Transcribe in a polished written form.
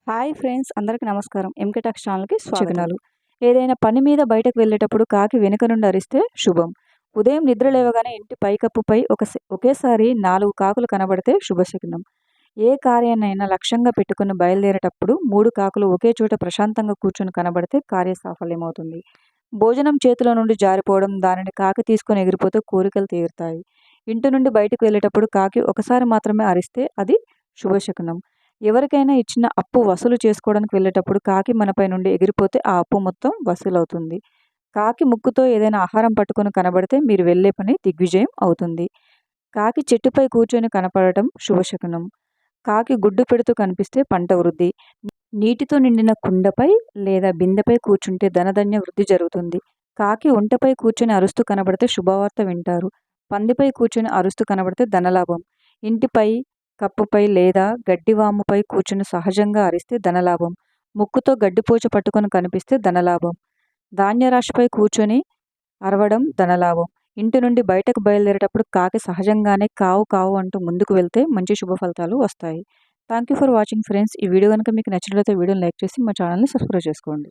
Hi friends, అందరికీ నమస్కారం. MK talks ఛానల్‌కి స్వాగతం. ఏదైనా పని మీద బయటకు వెళ్ళేటప్పుడు కాకి వెనుక నుండి అరిస్తే శుభం. ఉదయం నిద్ర లేవగానే ఇంటి పైకప్పుపై ఒకేసారి 4 కాకులు కనబడితే శుభశకునం. ఏ కార్యాన్నైనా లక్ష్యంగా పెట్టుకుని బయలుదేరేటప్పుడు 3 కాకులు ఒకే చోట ప్రశాంతంగా కూర్చొని కనబడితే కార్య సాఫల్యమవుతుంది. భోజనం చేతిలో నుండి జారిపోవడం, దానిని కాకి తీసుకొని ఎగిరిపోతే కోరికలు తీరుతాయి. ఇంటి నుండి బయటకు వెళ్ళేటప్పుడు కాకి ఒకసారి మాత్రమే అరిస్తే అది శుభశకునం. ఎవరికైనా ఇచ్చిన అప్పు వసూలు చేసుకోవడానికి వెళ్ళేటప్పుడు కాకి మనపై నుండి ఎగిరిపోతే ఆ అప్పు మొత్తం వసూలవుతుంది. కాకి ముక్కుతో ఏదైనా ఆహారం పట్టుకొని కనబడితే మీరు వెళ్ళే పని దిగ్విజయం అవుతుంది. కాకి చెట్టుపై కూర్చొని కనపడటం శుభశకునం. కాకి గుడ్డు పెడుతూ కనిపిస్తే పంట వృద్ధి. నీటితో నిండిన కుండపై లేదా బిందెపై కూర్చుంటే ధనధాన్య వృద్ధి జరుగుతుంది. కాకి ఒంటెపై కూర్చొని అరుస్తూ కనబడితే శుభవార్త వింటారు. పందిపై కూర్చొని అరుస్తూ కనబడితే ధనలాభం. ఇంటిపై, కప్పుపై లేదా గడ్డివాముపై కూర్చుని సహజంగా అరిస్తే ధనలాభం. ముక్కుతో గడ్డిపోచ పట్టుకొని కనిపిస్తే ధనలాభం. ధాన్యరాశిపై కూర్చొని అరవడం ధనలాభం. ఇంటి నుండి బయటకు బయలుదేరేటప్పుడు కాకి సహజంగానే కావు కావు అంటూ ముందుకు వెళ్తే మంచి శుభ ఫలితాలు వస్తాయి. Thank you for watching friends. ఈ వీడియో కనుక మీకు నచ్చినట్లయితే వీడియోని లైక్ చేసి మా ఛానల్ని సబ్స్క్రైబ్ చేసుకోండి.